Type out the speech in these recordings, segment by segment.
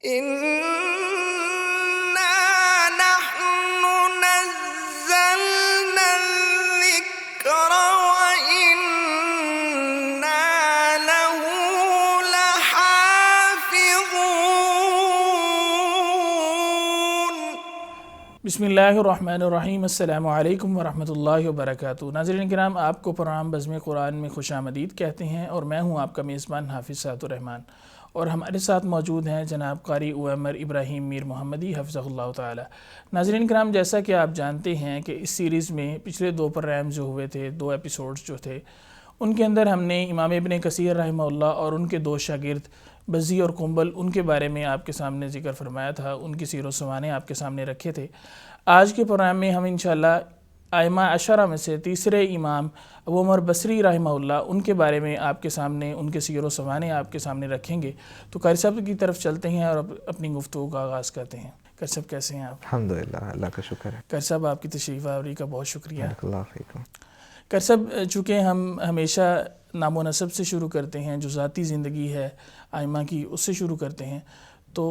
إنا نحن نزلنا الذكر وإنا له لحافظون۔ بسم اللہ الرحمن الرحیم۔ السلام علیکم ورحمۃ اللہ وبرکاتہ۔ ناظرین کرام، آپ کو پروگرام بزم قرآن میں خوش آمدید کہتے ہیں اور میں ہوں آپ کا میزبان حافظ سعد الرحمن، اور ہمارے ساتھ موجود ہیں جناب قاری عمر ابراہیم میر محمدی حفظہ اللہ تعالی۔ ناظرین کرام، جیسا کہ آپ جانتے ہیں کہ اس سیریز میں پچھلے دو پروگرام جو ہوئے تھے، دو ایپیسوڈز جو تھے، ان کے اندر ہم نے امام ابن کثیر رحمہ اللہ اور ان کے دو شاگرد بزی اور قنبل، ان کے بارے میں آپ کے سامنے ذکر فرمایا تھا، ان کی سیر و سوانح آپ کے سامنے رکھے تھے۔ آج کے پروگرام میں ہم انشاءاللہ ائمہ عشرہ میں سے تیسرے امام ابو عمر بصری رحمہ اللہ، ان کے بارے میں آپ کے سامنے ان کے سیر و سوانح آپ کے سامنے رکھیں گے۔ تو قاری صاحب کی طرف چلتے ہیں اور اپنی گفتگو کا آغاز کرتے ہیں۔ قاری صاحب کیسے ہیں آپ؟ الحمدللہ، اللہ کا شکر ہے۔ قاری صاحب آپ کی تشریف آوری کا بہت شکریہ۔ بارک اللہ فیکم۔ قاری صاحب، چونکہ ہم ہمیشہ نام و نسب سے شروع کرتے ہیں، جو ذاتی زندگی ہے ائمہ کی اس سے شروع کرتے ہیں، تو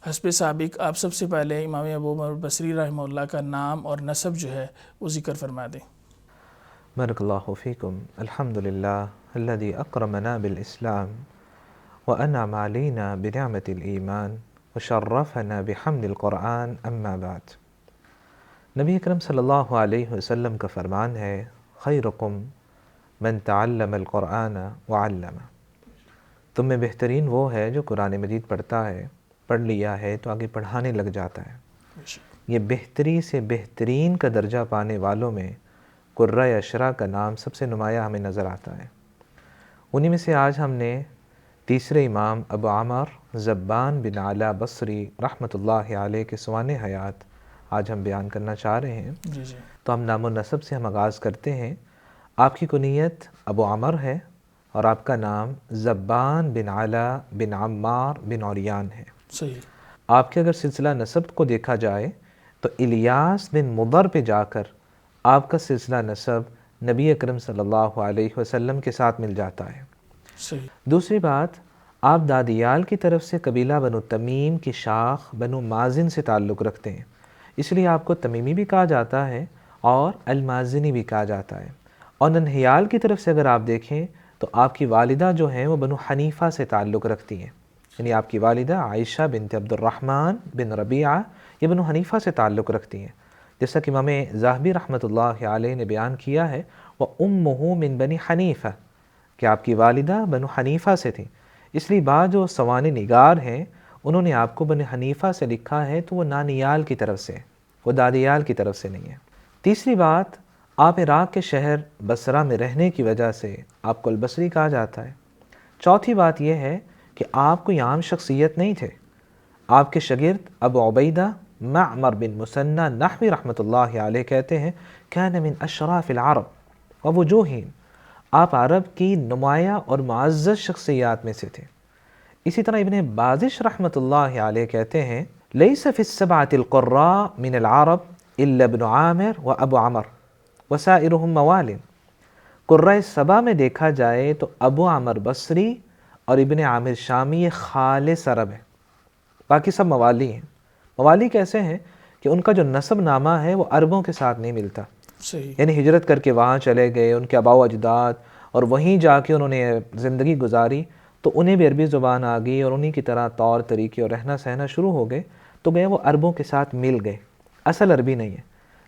حسب سابق آپ سب سے پہلے امام ابو عمر بصری رحمہ اللہ کا نام اور نسب جو ہے وہ ذکر فرما دیں۔ بارک اللہ فیکم۔ الحمدللہ الذی اکرمنا بالاسلام وانعم علینا بنعمت الایمان وشرفنا بحمل القرآن، اما بعد۔ نبی اکرم صلی اللہ علیہ وسلم کا فرمان ہے، خیرکم من تعلم القرآن وعلمہ۔ تم میں بہترین وہ ہے جو قرآن مجید پڑھتا ہے، پڑھ لیا ہے تو آگے پڑھانے لگ جاتا ہے۔ یہ بہتری سے بہترین کا درجہ پانے والوں میں قرۂ عشرہ کا نام سب سے نمایاں ہمیں نظر آتا ہے۔ انہی میں سے آج ہم نے تیسرے امام ابو عمر زبان بن علا بصری رحمۃ اللہ علیہ کے سوانح حیات آج ہم بیان کرنا چاہ رہے ہیں۔ تو ہم نام و نسب سے ہم آغاز کرتے ہیں۔ آپ کی کنیت ابو عمر ہے اور آپ کا نام زبان بن علا بن عمار بن عریان ہے۔ صحیح۔ آپ کے اگر سلسلہ نسب کو دیکھا جائے تو الیاس بن مضر پہ جا کر آپ کا سلسلہ نسب نبی اکرم صلی اللہ علیہ وسلم کے ساتھ مل جاتا ہے۔ صحیح۔ دوسری بات، آپ دادیال کی طرف سے قبیلہ بنو تمیم کی شاخ بنو مازن سے تعلق رکھتے ہیں، اس لیے آپ کو تمیمی بھی کہا جاتا ہے اور المازنی بھی کہا جاتا ہے۔ اور ننہیال کی طرف سے اگر آپ دیکھیں تو آپ کی والدہ جو ہیں وہ بنو حنیفہ سے تعلق رکھتی ہیں، یعنی آپ کی والدہ عائشہ بنت عبد الرحمن بن ربیعہ یہ بنو حنیفہ سے تعلق رکھتی ہیں، جیسا کہ امام ذہبی رحمۃ اللہ علیہ نے بیان کیا ہے، وَأُمُّهُ مِن بنی حنیفہ، کہ آپ کی والدہ بنو حنیفہ سے تھیں۔ اس لیے بعض جو سوانح نگار ہیں انہوں نے آپ کو بنو حنیفہ سے لکھا ہے تو وہ نانیال کی طرف سے، وہ دادیال کی طرف سے نہیں ہے۔ تیسری بات، آپ عراق کے شہر بصرہ میں رہنے کی وجہ سے آپ کو البصری کہا جاتا ہے۔ چوتھی بات یہ ہے کہ آپ کوئی عام شخصیت نہیں تھے۔ آپ کے شاگرد ابو عبیدہ معمر بن مثنى نحوی رحمۃ اللہ علیہ کہتے ہیں، کان من اشراف العرب ووجوہہم، آپ عرب کی نمایاں اور معزز شخصیات میں سے تھے۔ اسی طرح ابن بازش رحمۃ اللہ علیہ کہتے ہیں، لیس فی السبعۃ القراء من العرب الا ابن عامر وابو عمر وسائرهم موال۔ قرۂ سبا میں دیکھا جائے تو ابو عمر بصری اور ابن عامر شامی یہ خالص عرب ہیں، باقی سب موالی ہیں۔ موالی کیسے ہیں کہ ان کا جو نسب نامہ ہے وہ عربوں کے ساتھ نہیں ملتا، صحیح۔ یعنی ہجرت کر کے وہاں چلے گئے، ان کے آباء و اجداد، اور وہیں جا کے انہوں نے زندگی گزاری تو انہیں بھی عربی زبان آ گئی اور انہیں کی طرح طور طریقے اور رہنا سہنا شروع ہو گئے، تو گئے وہ عربوں کے ساتھ مل گئے، اصل عربی نہیں ہے۔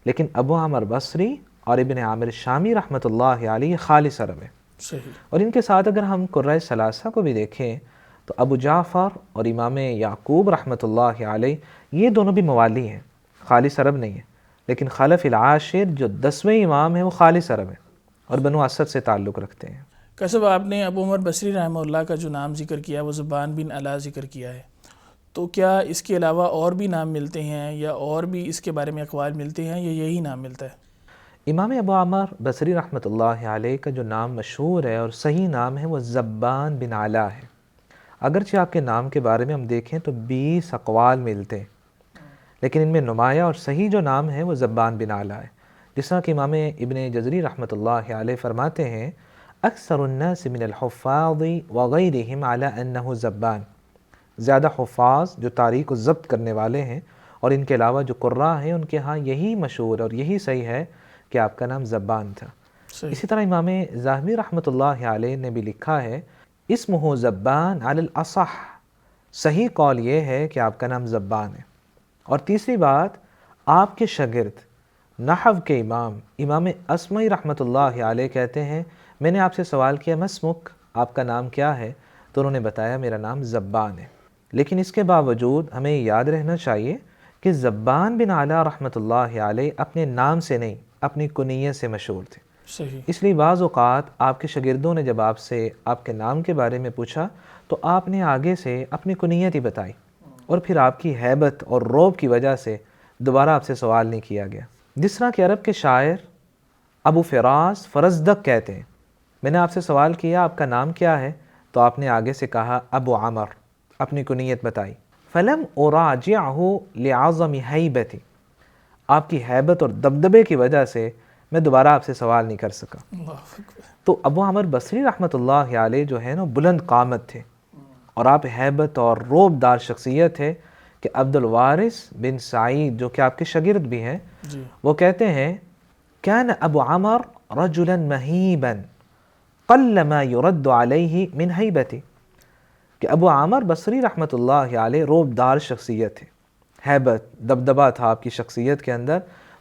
لیکن ابو عمر بصری اور ابن عامر شامی رحمۃ اللہ علیہ خالص عرب ہے۔ صحیح۔ اور ان کے ساتھ اگر ہم قرۂ ثلاثہ کو بھی دیکھیں تو ابو جعفر اور امام یعقوب رحمۃ اللہ علیہ یہ دونوں بھی موالی ہیں، خالص عرب نہیں ہیں، لیکن خلف العاشر جو 10ویں امام ہیں وہ خالص عرب ہیں اور بنو اسد سے تعلق رکھتے ہیں۔ قاری صاحب، آپ نے ابو عمر بصری رحمہ اللہ کا جو نام ذکر کیا وہ زبان بن علا ذکر کیا ہے، تو کیا اس کے علاوہ اور بھی نام ملتے ہیں یا اور بھی اس کے بارے میں اقوال ملتے ہیں یا یہی نام ملتا ہے؟ امام ابو عمر بصری رحمۃ اللہ علیہ کا جو نام مشہور ہے اور صحیح نام ہے وہ زبان بن علا ہے۔ اگرچہ آپ کے نام کے بارے میں ہم دیکھیں تو 20 اقوال ملتے ہیں، لیکن ان میں نمایاں اور صحیح جو نام ہے وہ زبان بن علا ہے، جس طرح کہ امام ابن جزری رحمۃ اللہ علیہ فرماتے ہیں، اکثر الناس من الحفاظ وغیرہم علی انہ زبان، زیادہ حفاظ جو تاریخ کو ضبط کرنے والے ہیں، اور ان کے علاوہ جو قراء ہیں ان کے ہاں یہی مشہور اور یہی صحیح ہے کہ آپ کا نام زبان تھا۔ اسی طرح امام ذاہبی رحمۃ اللہ علیہ نے بھی لکھا ہے اسمہ زبان علی الاصح، صحیح قول یہ ہے کہ آپ کا نام زبان ہے۔ اور تیسری بات، آپ کے شاگرد نحو کے امام اسمعی رحمۃ اللہ علیہ کہتے ہیں میں نے آپ سے سوال کیا مسمک، آپ کا نام کیا ہے؟ تو انہوں نے بتایا میرا نام زبان ہے۔ لیکن اس کے باوجود ہمیں یاد رہنا چاہیے کہ زبان بن علا رحمۃ اللہ علیہ اپنے نام سے نہیں اپنی کنیت سے مشہور تھے۔ صحیح۔ اس لیے بعض اوقات آپ کے شاگردوں نے جب آپ سے آپ کے نام کے بارے میں پوچھا تو آپ نے آگے سے اپنی کنیت ہی بتائی، اور پھر آپ کی ہیبت اور رعب کی وجہ سے دوبارہ آپ سے سوال نہیں کیا گیا۔ جس طرح کہ عرب کے شاعر ابو فراس فرزدق کہتے ہیں میں نے آپ سے سوال کیا آپ کا نام کیا ہے؟ تو آپ نے آگے سے کہا ابو عمر، اپنی کنیت بتائی۔ فلم اراجعہ لعظم ہیبتی، آپ کی ہیبت اور دبدبے کی وجہ سے میں دوبارہ آپ سے سوال نہیں کر سکا۔ اللہ اکبر۔ تو ابو عمر بصری رحمۃ اللہ علیہ جو ہے نا بلند قامت تھے، اور آپ ہیبت اور رعب دار شخصیت ہے کہ عبد الوارث بن سعید جو کہ آپ کے شاگرد بھی ہیں جی۔ وہ کہتے ہیں کان ابو عمر رجلا مہیبا قل ما يرد علیہ من ہیبتی، کہ ابو عامر بصری رحمۃ اللہ علیہ رعب دار شخصیت ہے، ہیبت دبدبا تھا آپ کی شخصیت کے اندر،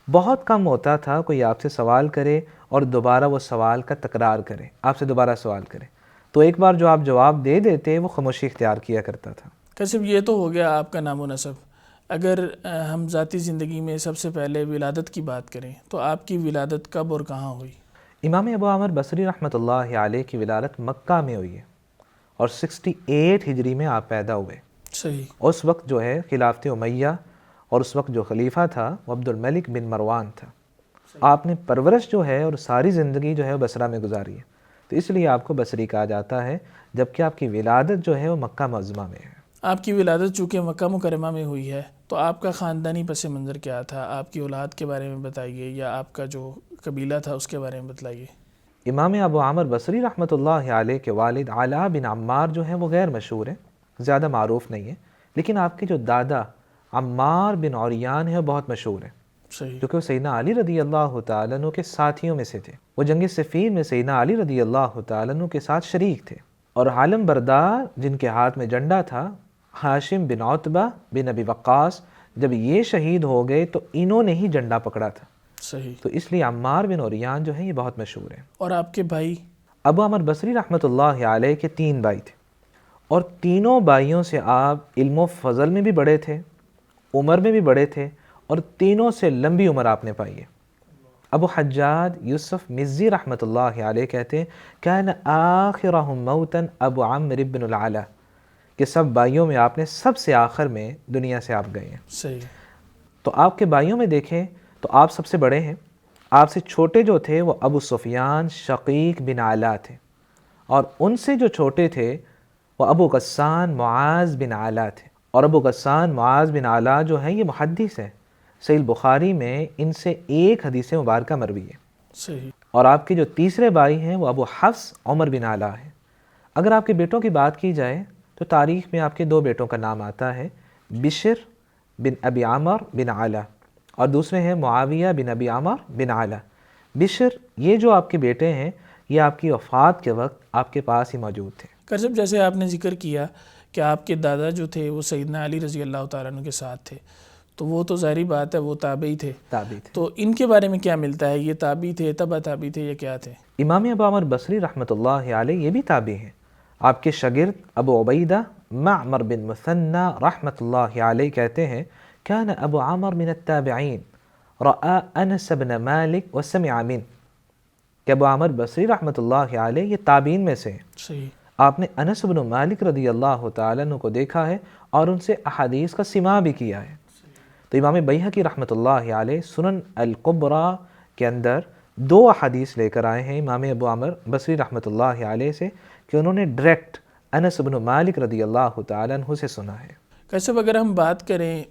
بہت کم ہوتا تھا کوئی آپ سے سوال کرے اور دوبارہ وہ سوال کا تکرار کرے، آپ سے دوبارہ سوال کرے، تو ایک بار جو آپ جواب دے دیتے وہ خاموشی اختیار کیا کرتا تھا۔ کسب یہ تو ہو گیا آپ کا نام و نسب۔ اگر ہم ذاتی زندگی میں سب سے پہلے ولادت کی بات کریں تو آپ کی ولادت کب اور کہاں ہوئی؟ امام ابو عامر بصری رحمۃ اللہ علیہ کی ولادت مکہ میں ہوئی ہے، اور 68 ہجری میں آپ پیدا ہوئے۔ صحیح۔ اس وقت جو ہے خلافت امیہ، اور اس وقت جو خلیفہ تھا وہ عبد الملک بن مروان تھا۔ آپ نے پرورش جو ہے اور ساری زندگی جو ہے وہ بصرہ میں گزاری ہے، تو اس لیے آپ کو بصری کہا جاتا ہے، جبکہ آپ کی ولادت جو ہے وہ مکہ معظمہ میں ہے۔ آپ کی ولادت چونکہ مکہ مکرمہ میں ہوئی ہے تو آپ کا خاندانی پس منظر کیا تھا؟ آپ کی اولاد کے بارے میں بتائیے، یا آپ کا جو قبیلہ تھا اس کے بارے میں بتلائیے۔ امام ابو عامر بصری رحمۃ اللہ علیہ کے والد علاء بن عمار جو ہیں وہ غیر مشہور ہیں، زیادہ معروف نہیں ہیں، لیکن آپ کے جو دادا عمار بن عریان ہیں وہ بہت مشہور ہیں، صحیح۔ کیونکہ وہ سیدنا علی رضی اللہ تعالیٰ عنہ کے ساتھیوں میں سے تھے۔ وہ جنگ صفین میں سیدنا علی رضی اللہ تعالیٰ عنہ کے ساتھ شریک تھے، اور عالم بردار جن کے ہاتھ میں جھنڈا تھا ہاشم بن عتبہ بن ابی وقاص، جب یہ شہید ہو گئے تو انہوں نے ہی جھنڈا پکڑا تھا، صحیح۔ تو اس لیے عمار بن عریان جو ہیں یہ بہت مشہور ہیں۔ اور آپ کے بھائی؟ ابو عمر بصری رحمۃ اللہ علیہ کے 3 بھائی تھے، اور تینوں بھائیوں سے آپ علم و فضل میں بھی بڑے تھے، عمر میں بھی بڑے تھے، اور تینوں سے لمبی عمر آپ نے پائی ہے۔ ابو حجاج یوسف مزی رحمۃ اللہ علیہ کہتے ہیں کان آخرہم موتا ابو عمر بن العلا، کہ سب بھائیوں میں آپ نے سب سے آخر میں دنیا سے آپ گئے ہیں۔ صحیح۔ تو آپ کے بھائیوں میں دیکھیں تو آپ سب سے بڑے ہیں، آپ سے چھوٹے جو تھے وہ ابو سفیان شقیق بن علا تھے، اور ان سے جو چھوٹے تھے وہ ابو غسان معاذ بن علا تھے، اور ابو غسان معاذ بن علا جو ہیں یہ محدث ہیں، صحیح بخاری میں ان سے ایک حدیث مبارکہ مروی ہے۔ صحیح۔ اور آپ کے جو تیسرے بھائی ہیں وہ ابو حفص عمر بن علا ہیں۔ اگر آپ کے بیٹوں کی بات کی جائے تو تاریخ میں آپ کے 2 بیٹوں کا نام آتا ہے، بشر بن ابی عامر بن علا، اور دوسرے ہیں معاویہ بن ابی عامر بن علا۔ بشر یہ جو آپ کے بیٹے ہیں یہ آپ کی وفات کے وقت آپ کے پاس ہی موجود تھے۔ کرسب جیسے آپ نے ذکر کیا کہ آپ کے دادا جو تھے وہ سیدنا علی رضی اللہ تعالیٰ عنہ کے ساتھ تھے، تو وہ تو ظاہری بات ہے وہ تابعی تھے، تو ان کے بارے میں کیا ملتا ہے؟ یہ تابعی تھے، تبع تابعی تھے، یا کیا تھے؟ امام ابو عمر بصری رحمۃ اللہ علیہ یہ بھی تابعی ہیں۔ آپ کے شاگرد ابو عبیدہ معمر بن مثنى رحمۃ اللہ علیہ کہتے ہیں کان ابو عمر من التابعین رأى انس بن مالک وسمع منه، کہ ابو عمر بصری رحمۃ اللہ علیہ یہ تابعین میں سے ہیں۔ صحیح۔ آپ نے انس بن مالک رضی اللہ تعالیٰ عنہ کو دیکھا ہے اور ان سے احادیث کا سماع بھی کیا ہے۔ تو امام بیہقی رحمۃ اللہ علیہ سنن الکبریٰ کے اندر 2 احادیث لے کر آئے ہیں امام ابو عمر بصری رحمۃ اللہ علیہ سے، کہ انہوں نے ڈائریکٹ انس بن مالک رضی اللہ تعالیٰ عنہ سے سنا ہے۔ کیسب اگر ہم بات کریں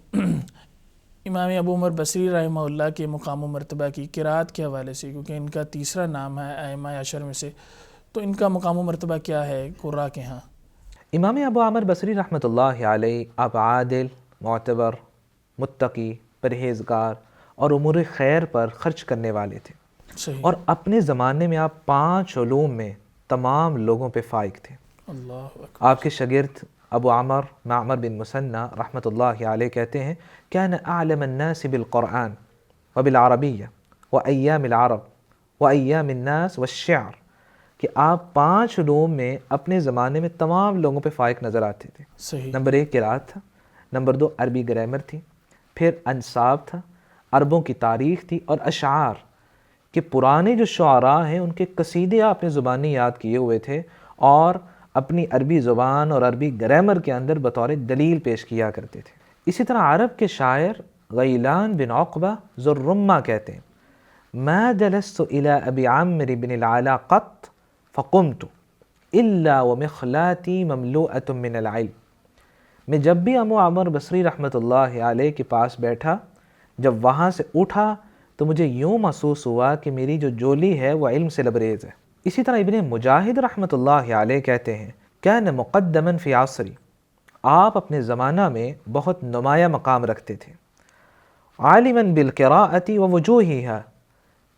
امام ابو عمر بصری رحمہ اللہ کے مقام و مرتبہ کی قرات کے حوالے سے، کیونکہ ان کا تیسرا نام ہے ائمہ عشر میں سے، تو ان کا مقام و مرتبہ کیا ہے قراء کے ہاں؟ امام ابو عامر بصری رحمۃ اللہ علیہ آپ عادل، معتبر، متقی، پرہیزگار اور امور خیر پر خرچ کرنے والے تھے، صحیح. اور اپنے زمانے میں آپ 5 علوم میں تمام لوگوں پہ فائق تھے. اللہ اکبر. آپ کے شاگرد ابو عمر معمر بن مثنى رحمۃ اللہ علیہ کہتے ہیں كان اعلم الناس بالقرآن وبالعربیہ وایام العرب وایام الناس والشعر، کہ آپ 5 علوم میں اپنے زمانے میں تمام لوگوں پہ فائق نظر آتے تھے. صحیح. نمبر 1 قرات تھا، نمبر 2 عربی گرامر تھی، پھر انصاب تھا، عربوں کی تاریخ تھی، اور اشعار کہ پرانے جو شعراء ہیں ان کے قصیدے آپ نے زبانی یاد کیے ہوئے تھے اور اپنی عربی زبان اور عربی گرامر کے اندر بطور دلیل پیش کیا کرتے تھے. اسی طرح عرب کے شاعر غیلان بن عقبہ ذو الرمہ کہتے ہیں ما جلست الى ابی عامر بن العلا قط فقمت الا ومخلاتی مملوءۃ من العلم. میں جب بھی ابو عامر بصری رحمۃ اللہ علیہ کے پاس بیٹھا، جب وہاں سے اٹھا تو مجھے یوں محسوس ہوا کہ میری جو جولی ہے وہ علم سے لبریز ہے. اسی طرح ابن مجاہد رحمۃ اللہ علیہ کہتے ہیں کان مقدما فی عصری، آپ اپنے زمانہ میں بہت نمایاں مقام رکھتے تھے. عالما بالقراءۃ ووجوہہا،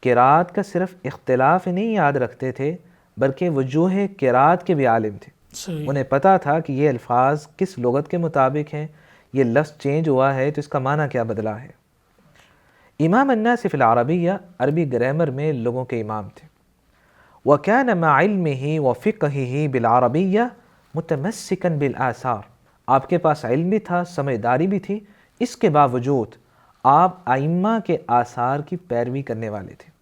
قراءت کا صرف اختلاف نہیں یاد رکھتے تھے بلکہ وجوہ قراءت کے بھی عالم تھے. صحیح. انہیں پتہ تھا کہ یہ الفاظ کس لغت کے مطابق ہیں، یہ لفظ چینج ہوا ہے تو اس کا معنی کیا بدلا ہے. امام الناس فی العربیہ، عربی گرامر میں لوگوں کے امام تھے. وَكَانَ مَعَ عِلْمِهِ وَفِقْهِهِ بِالْعَرَبِيَّةِ مُتَمَسِّكًا بِالْآثَارِ، آپ کے پاس علم بھی تھا، سمجھداری بھی تھی، اس کے باوجود آپ ائمہ کے آثار کی پیروی کرنے والے تھے.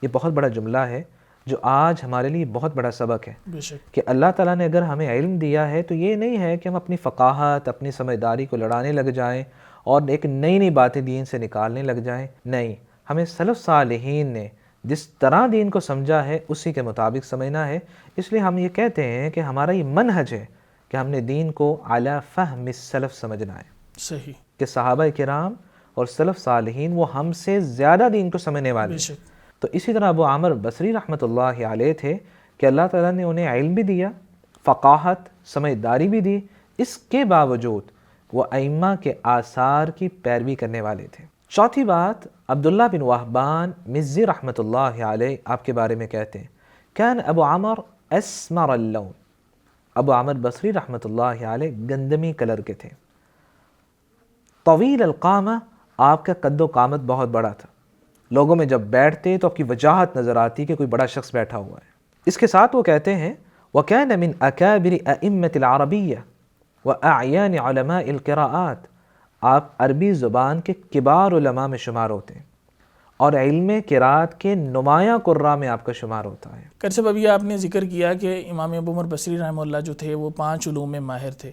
یہ بہت بڑا جملہ ہے جو آج ہمارے لیے بہت بڑا سبق ہے بے شک. کہ اللہ تعالیٰ نے اگر ہمیں علم دیا ہے تو یہ نہیں ہے کہ ہم اپنی فقاہت، اپنی سمجھداری کو لڑانے لگ جائیں اور ایک نئی نئی باتیں دین سے نکالنے لگ جائیں. نہیں، ہمیں سلف صالحین نے جس طرح دین کو سمجھا ہے اسی کے مطابق سمجھنا ہے. اس لیے ہم یہ کہتے ہیں کہ ہمارا یہ منہج ہے کہ ہم نے دین کو علی فہم السلف سمجھنا ہے. صحیح. کہ صحابہ کرام اور سلف صالحین وہ ہم سے زیادہ دین کو سمجھنے والے بے ہیں. شک. تو اسی طرح ابو عامر بصری رحمۃ اللہ علیہ تھے کہ اللہ تعالیٰ نے انہیں علم بھی دیا، فقاہت، سمجھداری بھی دی، اس کے باوجود وہ ائمہ کے آثار کی پیروی کرنے والے تھے. چوتھی بات، عبداللہ بن وہبان مزی رحمۃ اللہ علیہ آپ کے بارے میں کہتے ہیں کان ابو عامر اسمر اللون، ابو عامر بصری رحمۃ اللہ علیہ گندمی کلر کے تھے. طویل القامہ، آپ کا قد و قامت بہت بڑا تھا، لوگوں میں جب بیٹھتے تو آپ کی وجاہت نظر آتی کہ کوئی بڑا شخص بیٹھا ہوا ہے. اس کے ساتھ وہ کہتے ہیں وَكَانَ مِنْ أَكَابِرِ أَئِمَّةِ الْعَرَبِيَّةِ وَأَعْيَانِ عُلَمَاءِ الْقِرَاءَات، آپ عربی زبان کے کبار علماء میں شمار ہوتے ہیں اور علم قراءت کے نمایاں قراء میں آپ کا شمار ہوتا ہے. صاحب ابھی آپ نے ذکر کیا کہ امام ابو عمر بصری رحمہ اللہ جو تھے وہ 5 علوم میں ماہر تھے،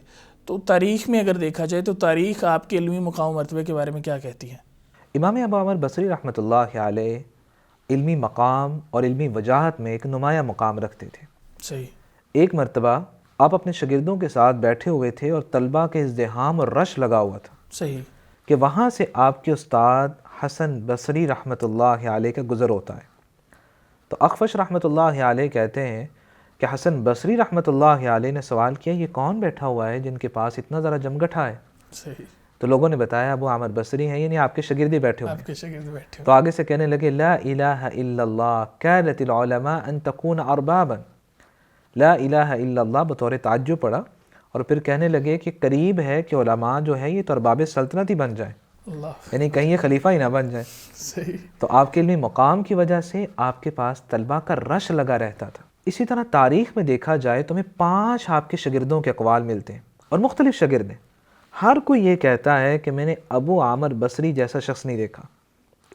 تو تاریخ میں اگر دیکھا جائے تو تاریخ آپ کے علمی مقام و مرتبے کے بارے میں کیا کہتی ہے؟ امام ابو عمر بصری رحمۃ اللہ علیہ علمی مقام اور علمی وجاہت میں ایک نمایاں مقام رکھتے تھے. صحیح. ایک مرتبہ آپ اپنے شاگردوں کے ساتھ بیٹھے ہوئے تھے اور طلبہ کے ازدحام اور رش لگا ہوا تھا. صحیح. کہ وہاں سے آپ کے استاد حسن بصری رحمۃ اللہ علیہ کا گزر ہوتا ہے. تو اخفش رحمۃ اللہ علیہ کہتے ہیں کہ حسن بصری رحمۃ اللہ علیہ نے سوال کیا یہ کون بیٹھا ہوا ہے جن کے پاس اتنا ذرا جمگٹھا ہے؟ صحیح. تو لوگوں نے بتایا ابو عامر بصری ہیں، یعنی آپ کے شاگردی بیٹھے ہوئے ہیں. آپ کے شاگرد بیٹھے تو آگے سے کہنے لگے لا الہ الا اللہ کانت العلماء ان تکون اربابا، لا الہ الا اللہ بطور تعجب پڑھا اور پھر کہنے لگے کہ قریب ہے کہ علماء جو ہے یہ تو ارباب سلطنت ہی بن جائیں، اللہ. یعنی کہیں یہ خلیفہ ہی نہ بن جائے. صحیح. تو آپ کے علمی مقام کی وجہ سے آپ کے پاس طلبہ کا رش لگا رہتا تھا. اسی طرح تاریخ میں دیکھا جائے تو ہمیں 5 آپ کے شاگردوں کے اقوال ملتے ہیں اور مختلف شاگرد ہیں. ہر کوئی یہ کہتا ہے کہ میں نے ابو عامر بصری جیسا شخص نہیں دیکھا،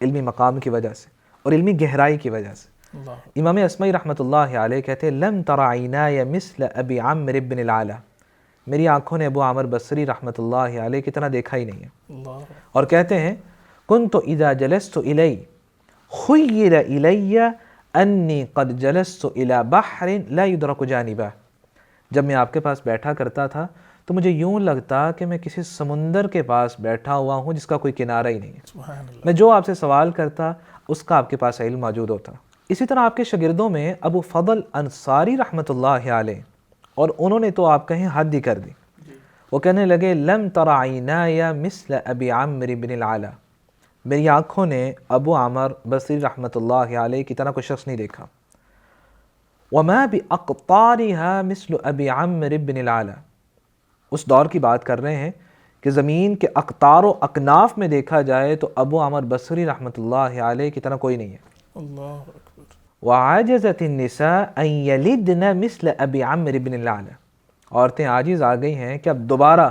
علمی مقام کی وجہ سے اور علمی گہرائی کی وجہ سے. اللہ. امام اسمعی رحمۃ اللہ علیہ کہتے ہیں لم تر عینای مثل ابی عامر بن العلا، میری آنکھوں نے ابو عامر بصری رحمۃ اللہ علیہ کی طرح دیکھا ہی نہیں ہے. اللہ. اور کہتے ہیں کنت اذا جلست الی خیر الی انی قد جلست الی بحر لا یدرک جانبہ، جب میں آپ کے پاس بیٹھا کرتا تھا تو مجھے یوں لگتا کہ میں کسی سمندر کے پاس بیٹھا ہوا ہوں جس کا کوئی کنارہ ہی نہیں ہے. سبحان اللہ. میں جو آپ سے سوال کرتا اس کا آپ کے پاس علم موجود ہوتا. اسی طرح آپ کے شاگردوں میں ابو فضل انصاری رحمۃ اللہ علیہ اور انہوں نے تو آپ کہیں حد ہی کر دی. وہ کہنے لگے لم تر عینای مثل ابی عمرو بن العلا، میری آنکھوں نے ابو عامر بصری رحمۃ اللہ علیہ کی طرح کوئی شخص نہیں دیکھا. وما باقطارها مثل ابی عمرو بن العلا، اس دور کی بات کر رہے ہیں کہ زمین کے اقطار و اکناف میں دیکھا جائے تو ابو عامر بصری رحمۃ اللہ علیہ کی طرح کوئی نہیں ہے. اللہ اکبر. وعاجزت النساء ان یلدن مثل ابی عمرو بن العلا، عورتیں عاجز آ گئی ہیں کہ اب دوبارہ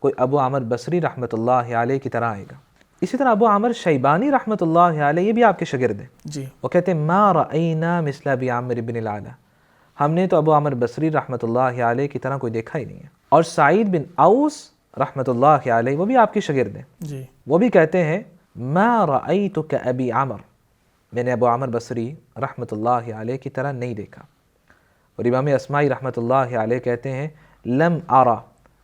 کوئی ابو عامر بصری رحمۃ اللہ علیہ کی طرح آئے گا. اسی طرح ابو عامر شیبانی رحمۃ اللہ علیہ، یہ بھی آپ کے شاگرد ہیں. جی. وہ کہتے ہیں ما رأینا مثل ابی عمرو بن العلا، ہم نے تو ابو عامر بصری رحمۃ اللہ علیہ کی طرح کوئی دیکھا ہی نہیں ہے. اور سعید بن اوس رحمۃ اللہ علیہ، وہ بھی آپ کے شاگرد ہیں. جی. وہ بھی کہتے ہیں ما رأیت کابی عمر، میں نے ابو عامر بصری رحمۃ اللہ علیہ کی طرح نہیں دیکھا. اور امام اسماعی رحمۃ اللہ علیہ کہتے ہیں لم ارى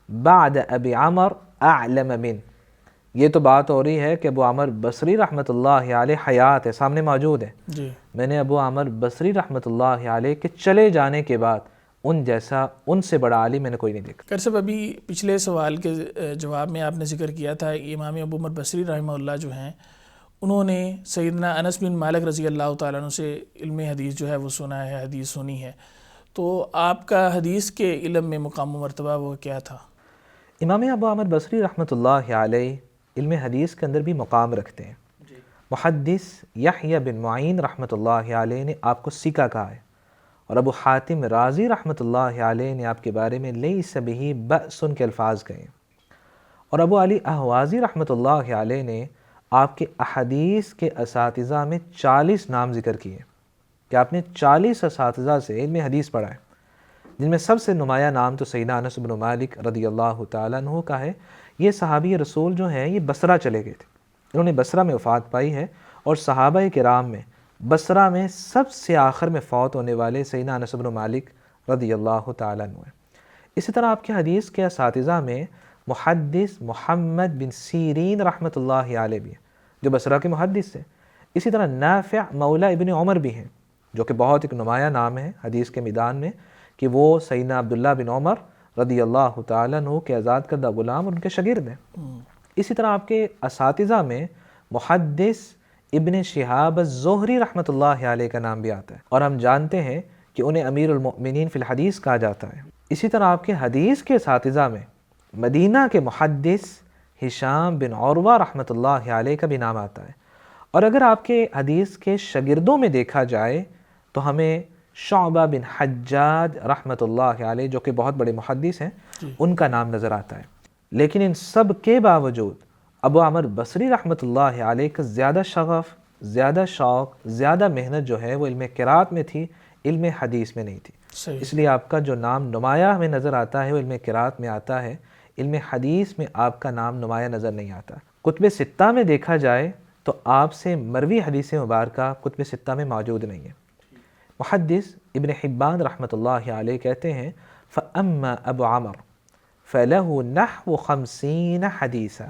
بعد ابی عمر اعلم من، یہ تو بات ہو رہی ہے کہ ابو عامر بصری رحمۃ اللہ علیہ حیات ہے، سامنے موجود ہے. جی. میں نے ابو عامر بصری رحمۃ اللہ علیہ کے چلے جانے کے بعد ان جیسا، ان سے بڑا عالم میں نے کوئی نہیں دیکھا. خیر صاحب، ابھی پچھلے سوال کے جواب میں آپ نے ذکر کیا تھا امام ابو عمر بصری رحمہ اللہ جو ہیں، انہوں نے سیدنا انس بن مالک رضی اللہ تعالیٰ عنہ سے علم حدیث جو ہے وہ سنا ہے، حدیث سنی ہے. تو آپ کا حدیث کے علم میں مقام و مرتبہ وہ کیا تھا؟ امام ابو عامر بصری رحمۃ اللہ علیہ علم حدیث کے اندر بھی مقام رکھتے ہیں. محدث یحییٰ بن معین رحمۃ اللہ علیہ نے آپ کو سکہ کہا ہے، اور ابو حاتم رازی رحمۃ اللہ علیہ نے آپ کے بارے میں لیس بہ بأس کے الفاظ کہے. اور ابو علی احوازی رحمۃ اللہ علیہ نے آپ کے احادیث کے اساتذہ میں 40 نام ذکر کیے کہ آپ نے 40 اساتذہ سے علم حدیث پڑھا ہے، جن میں سب سے نمایاں نام تو سیدنا انس بن مالک رضی اللہ تعالیٰ عنہ کا ہے. یہ صحابی رسول جو ہیں یہ بصرہ چلے گئے تھے، انہوں نے بصرہ میں وفات پائی ہے، اور صحابہ کرام میں بصرہ میں سب سے آخر میں فوت ہونے والے سیدنا انس بن مالک رضی اللہ تعالیٰ عنہ ہیں. اسی طرح آپ کے حدیث کے اساتذہ میں محدث محمد بن سیرین رحمۃ اللہ علیہ بھی ہیں، جو بصرہ کے محدث ہیں. اسی طرح نافع مولا ابن عمر بھی ہیں، جو کہ بہت ایک نمایاں نام ہے حدیث کے میدان میں، کہ وہ سیدنا عبداللہ بن عمر رضی اللہ تعالیٰ عنہ کے آزاد کردہ غلام اور ان کے شاگرد ہیں. اسی طرح آپ کے اساتذہ میں محدث ابن شہاب الزہری رحمۃ اللہ علیہ کا نام بھی آتا ہے، اور ہم جانتے ہیں کہ انہیں امیر المؤمنین فی الحدیث کہا جاتا ہے. اسی طرح آپ کے حدیث کے اساتذہ میں مدینہ کے محدث ہشام بن عروہ رحمۃ اللہ علیہ کا بھی نام آتا ہے. اور اگر آپ کے حدیث کے شاگردوں میں دیکھا جائے تو ہمیں شعبہ بن حجاج رحمۃ اللہ علیہ، جو کہ بہت بڑے محدث ہیں، ان کا نام نظر آتا ہے. لیکن ان سب کے باوجود ابو عامر بصری رحمۃ اللہ علیہ کا زیادہ شغف، زیادہ شوق، زیادہ محنت جو ہے وہ علم قرات میں تھی، علم حدیث میں نہیں تھی. اس لیے آپ کا جو نام نمایاں ہمیں نظر آتا ہے وہ علم قرات میں آتا ہے، علم حدیث میں آپ کا نام نمایاں نظر نہیں آتا. کتب ستہ میں دیکھا جائے تو آپ سے مروی حدیث مبارکہ کتب ستہ میں موجود نہیں ہے. محدث ابن حبان رحمۃ اللہ علیہ کہتے ہیں فَأَمَّا أَبُو عَمْرٍ فَلَهُ نَحْوُ 50 حدیثا،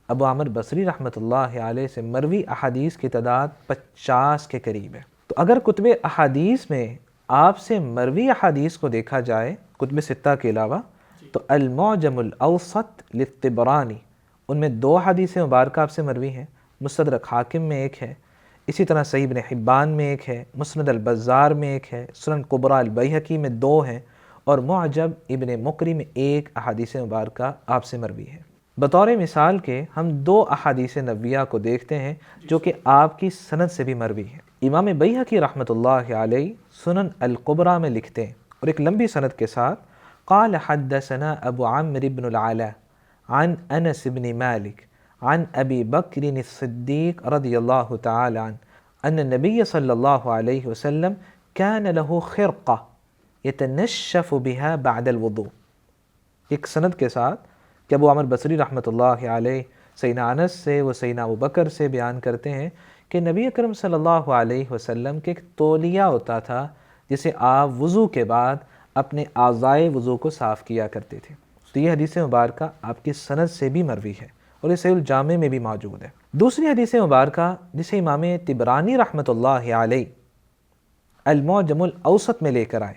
ابو عامر بصری رحمۃ اللہ علیہ سے مروی احادیث کی تعداد 50 کے قریب ہے. تو اگر کتب احادیث میں آپ سے مروی احادیث کو دیکھا جائے کتب ستہ کے علاوہ، تو المعجم الاوسط للطبرانی، ان میں 2 حدیث مبارکہ آپ سے مروی ہیں، مستدرک حاکم میں ایک ہے، اسی طرح صحیح ابن حبان میں ایک ہے، مسند البزار میں ایک ہے، سنن کبریٰ البیہقی میں 2 ہیں، اور معجم ابن مقری میں 1 احادیث مبارکہ آپ سے مروی ہے. بطور مثال کے ہم 2 احادیث نبویہ کو دیکھتے ہیں جو کہ آپ کی سند سے بھی مروی ہے. امام بیہقی رحمۃ اللہ علیہ سنن الکبریٰ میں لکھتے ہیں، اور ایک لمبی سند کے ساتھ، قال حدثنا ابو عمرو بن العلا عن انس بن مالک عن ابی بکر الصدیق رضی اللہ تعالی عنہ ان النبی صلی اللہ علیہ وسلم كان له خرقہ يتنشف بها بعد الوضوء. ایک سند کے ساتھ کہ ابو عامر بصری رحمۃ اللہ علیہ سیدنا انس سے، وہ سیدنا ابو بکر سے بیان کرتے ہیں کہ نبی اکرم صلی اللہ علیہ وسلم کے ایک تولیہ ہوتا تھا جسے آپ وضو کے بعد اپنے اعضائے وضو کو صاف کیا کرتے تھے. تو یہ حدیث مبارکہ آپ کی سند سے بھی مروی ہے، اور یہ صحیح الجامع میں بھی موجود ہے. دوسری حدیث مبارکہ جسے امام طبرانی رحمۃ اللہ علیہ المعجم الاوسط میں لے کر آئے،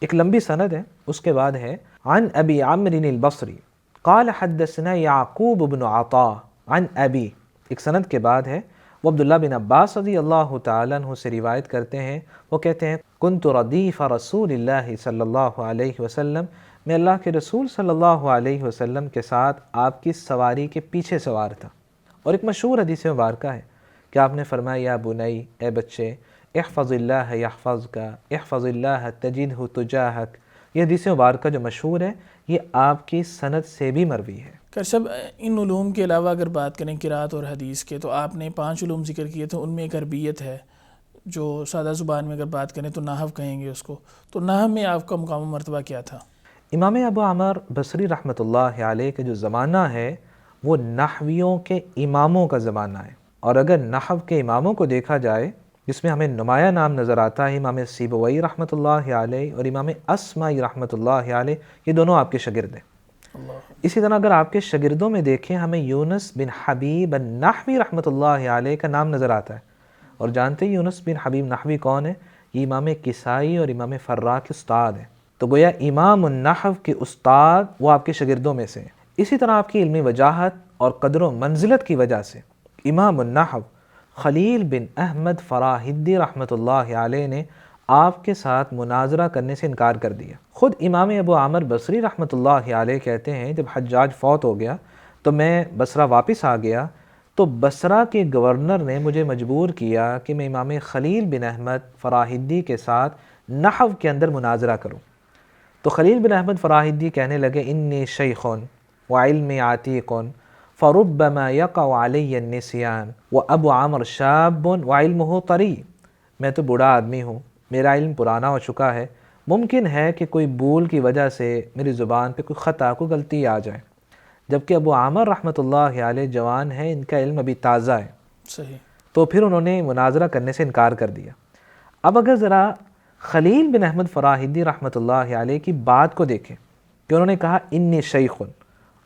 ایک لمبی سند ہے، اس کے بعد ہے عن ابی عمرو البصری قال حدثنا یعقوب بن عطاء عن ابی، ایک سند کے بعد ہے وہ عبداللہ بن عباس رضی اللہ تعالیٰ عنہ سے روایت کرتے ہیں، وہ کہتے ہیں کنت ردیف رسول اللہ صلی اللہ علیہ وسلم، میں اللہ کے رسول صلی اللہ علیہ وسلم کے ساتھ آپ کی سواری کے پیچھے سوار تھا۔ اور ایک مشہور حدیث مبارکہ ہے کہ آپ نے فرمایا یا بنی، اے بچے، احفظ اللہ یحفظک، احفظ اللہ تجدہ تجاہک۔ یہ حدیث مبارکہ جو مشہور ہے یہ آپ کی سند سے بھی مروی ہے۔ صاحب ان علوم کے علاوہ اگر بات کریں قرات اور حدیث کے، تو آپ نے 5 علوم ذکر کیے تھے، ان میں ایک عربیت ہے جو سادہ زبان میں اگر بات کریں تو نحو کہیں گے اس کو، تو نحو میں آپ کا مقام و مرتبہ کیا تھا؟ امام ابو عمر بصری رحمۃ اللہ علیہ کا جو زمانہ ہے وہ نحویوں کے اماموں کا زمانہ ہے، اور اگر نحو کے اماموں کو دیکھا جائے جس میں ہمیں نمایاں نام نظر آتا ہے امام سیبوئی رحمۃ اللہ علیہ اور امام اصمعی رحمۃ اللہ علیہ، یہ دونوں آپ کے شاگرد ہیں۔ اسی طرح اگر آپ کے شاگردوں میں دیکھیں ہمیں یونس بن حبیب النحوی رحمۃ اللہ علیہ کا نام نظر آتا ہے، اور جانتے ہیں یونس بن حبیب نحوی کون ہے؟ یہ امام کسائی اور امام فرا کے استاد ہیں، تو گویا امام النحو کے استاد وہ آپ کے شاگردوں میں سے ہیں۔ اسی طرح آپ کی علمی وجاہت اور قدر و منزلت کی وجہ سے امام النحو خلیل بن احمد فراہیدی رحمۃ اللہ علیہ نے آپ کے ساتھ مناظرہ کرنے سے انکار کر دیا۔ خود امام ابو عامر بصری رحمۃ اللہ علیہ کہتے ہیں جب حجاج فوت ہو گیا تو میں بصرہ واپس آ گیا، تو بصرہ کے گورنر نے مجھے مجبور کیا کہ میں امام خلیل بن احمد فراہیدی کے ساتھ نحو کے اندر مناظرہ کروں۔ تو خلیل بن احمد فراہیدی کہنے لگے انی شیخ وعلمی عتیق فربما یقع علی النسیان وابو عامر شاب وعلمہ طری، میں تو بوڑھا آدمی ہوں، میرا علم پرانا ہو چکا ہے، ممکن ہے کہ کوئی بھول کی وجہ سے میری زبان پہ کوئی خطا کوئی غلطی آ جائے، جبکہ ابو عامر رحمۃ اللہ علیہ جوان ہے، ان کا علم ابھی تازہ ہے۔ صحیح۔ تو پھر انہوں نے مناظرہ کرنے سے انکار کر دیا۔ اب اگر ذرا خلیل بن احمد فراہیدی رحمۃ اللہ علیہ کی بات کو دیکھیں کہ انہوں نے کہا انی شیخ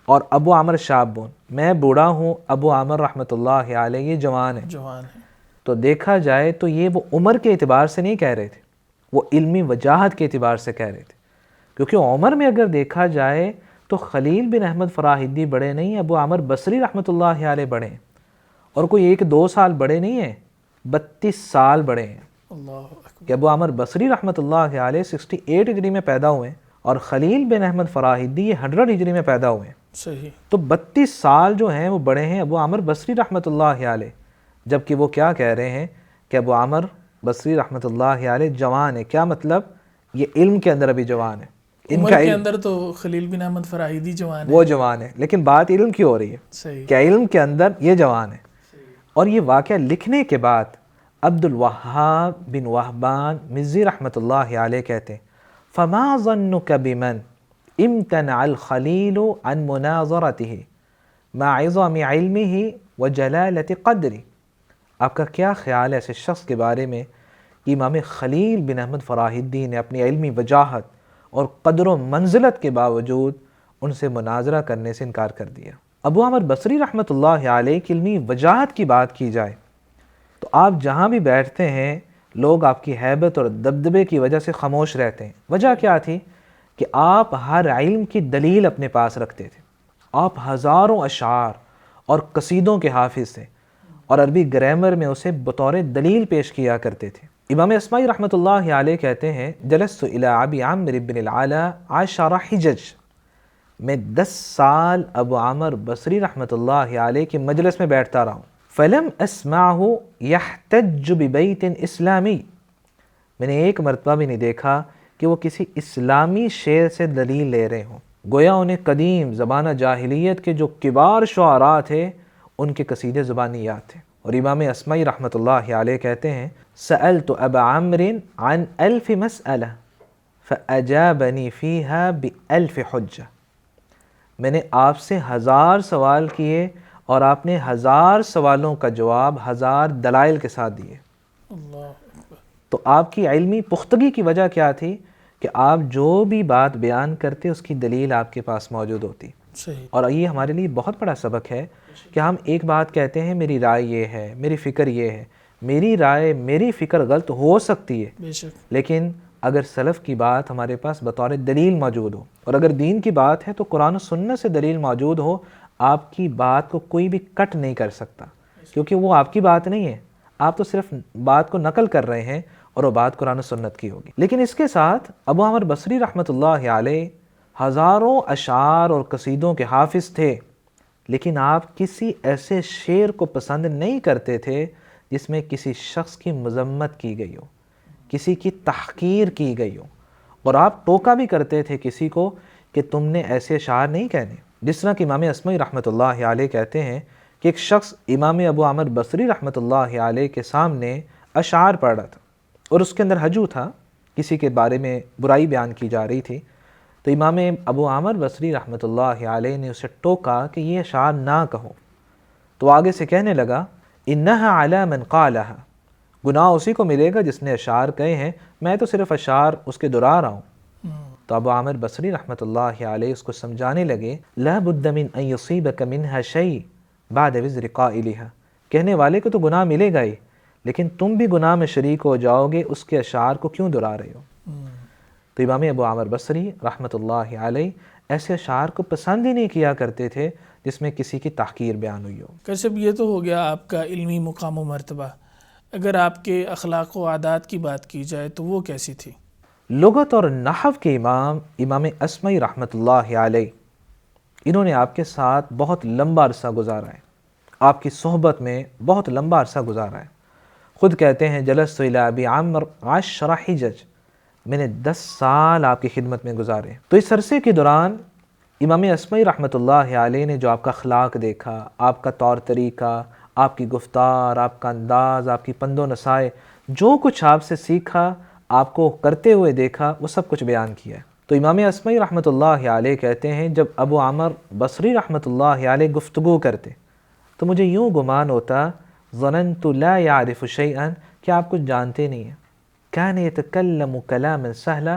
اور ابو عامر شابون، میں بوڑھا ہوں، ابو عامر رحمۃ اللہ علیہ یہ جوان ہے، تو دیکھا جائے تو یہ وہ عمر کے اعتبار سے نہیں کہہ رہے تھے، وہ علمی وجاہت کے اعتبار سے کہہ رہے تھے، کیونکہ عمر میں اگر دیکھا جائے تو خلیل بن احمد فراہیدی بڑے نہیں، ابو عامر بصری رحمۃ اللہ علیہ بڑے ہیں، اور کوئی 1-2 سال بڑے نہیں ہیں، 32 سال بڑے ہیں۔ کہ ابو عامر بصری رحمۃ اللہ علیہ 68 ہجری میں پیدا ہوئے اور خلیل بن احمد فراہیدی یہ 100 ہجری میں پیدا ہوئے ہیں۔ صحیح۔ تو 32 سال جو ہیں وہ بڑے ہیں ابو عامر بصری رحمۃ اللہ علیہ، جبکہ وہ کیا کہہ رہے ہیں کہ ابو عامر بصری رحمۃ اللہ علیہ جوان ہے۔ کیا مطلب؟ یہ علم کے اندر ابھی جوان ہے، ان عمر کا کے اندر تو خلیل بن احمد فراہیدی جوان ہے، وہ جوان ہے، لیکن بات علم کی ہو رہی ہے۔ صحیح۔ کہ علم کے اندر یہ جوان ہے۔ اور یہ واقعہ لکھنے کے بعد عبد الوہاب بن وہبان مزی رحمۃ اللہ علیہ کہتے ہیں فما ظنک بمن امتنع الخلیل عن مناظرته مع عظم علمه وجلالة قدره، آپ کا کیا خیال ہے ایسے شخص کے بارے میں کہ امام خلیل بن احمد فراہیدی نے اپنی علمی وجاہت اور قدر و منزلت کے باوجود ان سے مناظرہ کرنے سے انکار کر دیا۔ ابو عامر بصری رحمۃ اللہ علیہ کی علمی وجاہت کی بات کی جائے تو آپ جہاں بھی بیٹھتے ہیں لوگ آپ کی ہیبت اور دبدبے کی وجہ سے خاموش رہتے ہیں۔ وجہ کیا تھی؟ کہ آپ ہر علم کی دلیل اپنے پاس رکھتے تھے، آپ ہزاروں اشعار اور قصیدوں کے حافظ تھے، اور عربی گرامر میں اسے بطور دلیل پیش کیا کرتے تھے۔ امام اصمعی رحمۃ اللہ علیہ کہتے ہیں جلست الی ابی عمرو بن العلا 10 حجج، میں 10 سال ابو عامر بصری رحمۃ اللہ علیہ کے مجلس میں بیٹھتا رہا ہوں، فلم اسمعہ یحتج ببیت اسلامی، میں نے ایک مرتبہ بھی نہیں دیکھا کہ وہ کسی اسلامی شعر سے دلیل لے رہے ہوں، گویا انہیں قدیم زمانہ جاہلیت کے جو کبار شعراء تھے ان کے قصیدے زبانی یاد تھے۔ اور امام اصمعی رحمۃ اللہ علیہ کہتے ہیں سألت ابا عمرو عن 1000 مسئلہ فأجابنی فیہا ب1000 حجہ، میں نے آپ سے 1000 سوال کیے اور آپ نے 1000 سوالوں کا جواب 1000 دلائل کے ساتھ دیے۔ تو آپ کی علمی پختگی کی وجہ کیا تھی؟ کہ آپ جو بھی بات بیان کرتے اس کی دلیل آپ کے پاس موجود ہوتی۔ صحیح۔ اور یہ ہمارے لیے بہت بڑا سبق ہے کہ ہم ایک بات کہتے ہیں میری رائے یہ ہے، میری فکر یہ ہے، میری رائے میری فکر غلط ہو سکتی ہے، بے شک، لیکن اگر سلف کی بات ہمارے پاس بطور دلیل موجود ہو، اور اگر دین کی بات ہے تو قرآن و سنت سے دلیل موجود ہو، آپ کی بات کو کوئی بھی کٹ نہیں کر سکتا، کیونکہ وہ آپ کی بات نہیں ہے، آپ تو صرف بات کو نقل کر رہے ہیں اور وہ بات قرآن و سنت کی ہوگی۔ لیکن اس کے ساتھ ابو عامر بصری رحمۃ اللہ علیہ ہزاروں اشعار اور قصیدوں کے حافظ تھے، لیکن آپ کسی ایسے شعر کو پسند نہیں کرتے تھے جس میں کسی شخص کی مذمت کی گئی ہو، کسی کی تحقیر کی گئی ہو، اور آپ ٹوکا بھی کرتے تھے کسی کو کہ تم نے ایسے اشعار نہیں کہنے۔ جس طرح کہ امام اصمعی رحمۃ اللہ علیہ کہتے ہیں کہ ایک شخص امام ابو عامر بصری رحمۃ اللہ علیہ کے سامنے اشعار پڑھ رہا تھا اور اس کے اندر ہجو تھا، کسی کے بارے میں برائی بیان کی جا رہی تھی، تو امام ابو عامر بصری رحمۃ اللہ علیہ نے اسے ٹوکا کہ یہ اشعار نہ کہو، تو آگے سے کہنے لگا انہا علی من قالہا، گناہ اسی کو ملے گا جس نے اشعار کہے ہیں، میں تو صرف اشعار اس کے دہرا رہا ہوں۔ تو ابو عامر بصری رحمۃ اللہ علیہ اس کو سمجھانے لگے لا بد من ان یصیبک منہا شیء بعد وزر قائلہا، کہنے والے کو تو گناہ ملے گا ہی، لیکن تم بھی گناہ میں شریک ہو جاؤ گے، اس کے اشعار کو کیوں دہرا رہے ہو؟ تو امام ابو عامر بصری رحمۃ اللہ علیہ ایسے اشعار کو پسند ہی نہیں کیا کرتے تھے جس میں کسی کی تحقیر بیان ہوئی ہو۔ کشف یہ تو ہو گیا آپ کا علمی مقام و مرتبہ، اگر آپ کے اخلاق و عادات کی بات کی جائے تو وہ کیسی تھی؟ لغت اور نحو کے امام اصمعی رحمۃ اللہ علیہ، انہوں نے آپ کے ساتھ بہت لمبا عرصہ گزارا ہے، آپ کی صحبت میں بہت لمبا عرصہ گزارا ہے۔ خود کہتے ہیں جلست الی ابی عمر 10 حجج، میں نے 10 سال آپ کی خدمت میں گزارے۔ تو اس عرصے کے دوران امام اصمعی رحمۃ اللہ علیہ نے جو آپ کا اخلاق دیکھا، آپ کا طور طریقہ، آپ کی گفتار، آپ کا انداز، آپ کی پند و نصائح، جو کچھ آپ سے سیکھا، آپ کو کرتے ہوئے دیکھا، وہ سب کچھ بیان کیا ہے۔ تو امام اصمعی رحمۃ اللہ علیہ کہتے ہیں جب ابو عامر بصری رحمۃ اللہ علیہ گفتگو کرتے تو مجھے یوں گمان ہوتا ظننت لا يعرف شيئا، کہ آپ کچھ جانتے نہیں ہیں۔ كان يتكلم كلاما سهلا،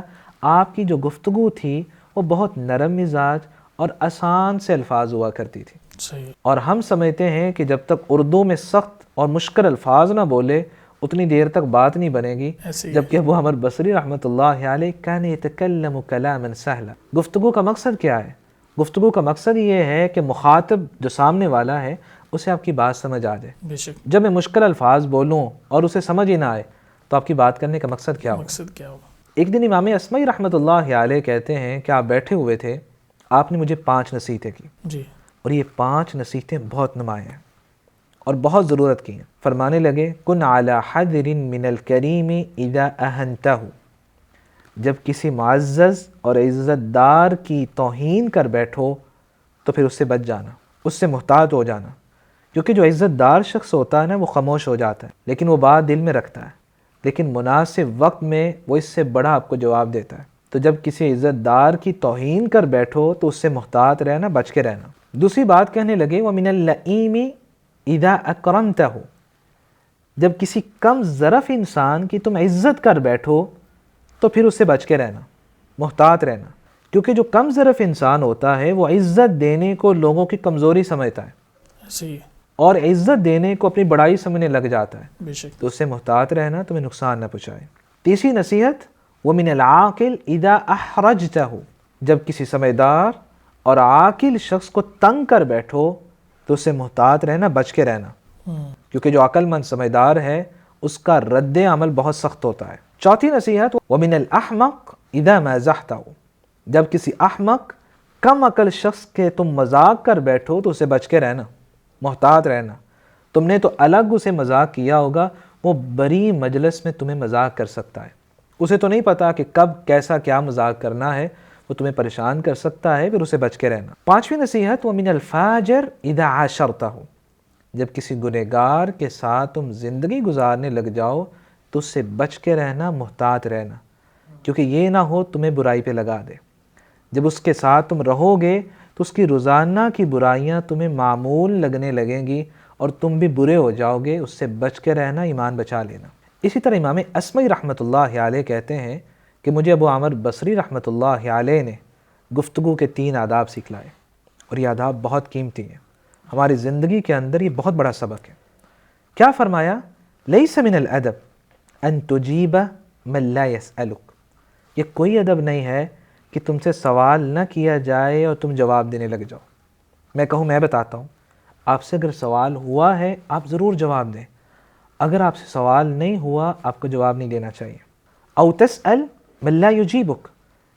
آپ کی جو گفتگو تھی وہ بہت نرم مزاج اور آسان سے الفاظ ہوا کرتی تھی، صحیح۔ اور ہم سمجھتے ہیں کہ جب تک اردو میں سخت اور مشکل الفاظ نہ بولے اتنی دیر تک بات نہیں بنے گی، جبکہ ابو عامر بصری رحمۃ اللہ علیہ كان يتكلم كلاما سهلا۔ گفتگو کا مقصد کیا ہے؟ گفتگو کا مقصد یہ ہے کہ مخاطب جو سامنے والا ہے اسے آپ کی بات سمجھ آ جائے۔ بے شک۔ جب میں مشکل الفاظ بولوں اور اسے سمجھ ہی نہ آئے تو آپ کی بات کرنے کا مقصد کیا ہوگا؟ مقصد کیا ہوگا؟ ایک دن امام اصمعی رحمۃ اللہ علیہ کہتے ہیں کہ آپ بیٹھے ہوئے تھے، آپ نے مجھے 5 نصیحتیں کی، جی۔ اور یہ 5 نصیحتیں بہت نمایاں ہیں اور بہت ضرورت کی ہیں۔ فرمانے لگے کن علی حذر من الکریم اذا اہنتہ، جب کسی معزز اور عزت دار کی توہین کر بیٹھو تو پھر اس سے بچ جانا، اس سے محتاط ہو جانا، کیونکہ جو عزت دار شخص ہوتا ہے نا وہ خاموش ہو جاتا ہے، لیکن وہ بات دل میں رکھتا ہے، لیکن مناسب وقت میں وہ اس سے بڑا آپ کو جواب دیتا ہے۔ تو جب کسی عزت دار کی توہین کر بیٹھو تو اس سے محتاط رہنا، بچ کے رہنا۔ دوسری بات کہنے لگے وَمِنَ اللَّئِیمِ اِذَا أَكْرَمْتَهُ، جب کسی کم ظرف انسان کی تم عزت کر بیٹھو تو پھر اس سے بچ کے رہنا، محتاط رہنا، کیونکہ جو کم ظرف انسان ہوتا ہے وہ عزت دینے کو لوگوں کی کمزوری سمجھتا ہے، صحیح۔ اور عزت دینے کو اپنی بڑائی سمجھنے لگ جاتا ہے، بے شک۔ تو اس سے محتاط رہنا، تمہیں نقصان نہ پہنچائے۔ تیسری نصیحت وَمِنَ الْعَاقِلِ اِذَا أَحْرَجْتَهُ، جب کسی سمجھدار اور عاقل شخص کو تنگ کر بیٹھو تو اس سے محتاط رہنا، بچ کے رہنا، کیونکہ جو عقل مند سمجھدار ہے اس کا رد عمل بہت سخت ہوتا ہے۔ چوتھی نصیحت وَمِنَ الْأَحْمَقِ اِذَا مَازَحْتَهُ، جب کسی احمق کم عقل شخص کے تم مذاق کر بیٹھو تو اسے بچ کے رہنا، محتاط رہنا۔ تم نے تو الگ اسے مذاق کیا ہوگا، وہ بری مجلس میں تمہیں مذاق کر سکتا ہے، اسے تو نہیں پتا کہ کب کیسا کیا مذاق کرنا ہے، وہ تمہیں پریشان کر سکتا ہے، پھر اسے بچ کے رہنا۔ پانچویں نصیحت وَمِنَ الْفَاجِرِ اِذَا عَاشَرْتَهُ، جب کسی گنہگار کے ساتھ تم زندگی گزارنے لگ جاؤ تو اس سے بچ کے رہنا، محتاط رہنا، کیونکہ یہ نہ ہو تمہیں برائی پہ لگا دے۔ جب اس کے ساتھ تم رہو گے تو اس کی روزانہ کی برائیاں تمہیں معمول لگنے لگیں گی اور تم بھی برے ہو جاؤ گے، اس سے بچ کے رہنا، ایمان بچا لینا۔ اسی طرح امام اصمعی رحمۃ اللہ علیہ کہتے ہیں کہ مجھے ابو عامر بصری رحمۃ اللہ علیہ نے گفتگو کے 3 آداب سکھلائے، اور یہ آداب بہت قیمتی ہیں، ہماری زندگی کے اندر یہ بہت بڑا سبق ہے۔ کیا فرمایا؟ لیس من الادب ان تجیب من لا یسألک، یہ کوئی ادب نہیں ہے کہ تم سے سوال نہ کیا جائے اور تم جواب دینے لگ جاؤ۔ میں کہوں میں بتاتا ہوں، آپ سے اگر سوال ہوا ہے آپ ضرور جواب دیں، اگر آپ سے سوال نہیں ہوا آپ کو جواب نہیں دینا چاہیے۔ او تسأل من لا یجیبک،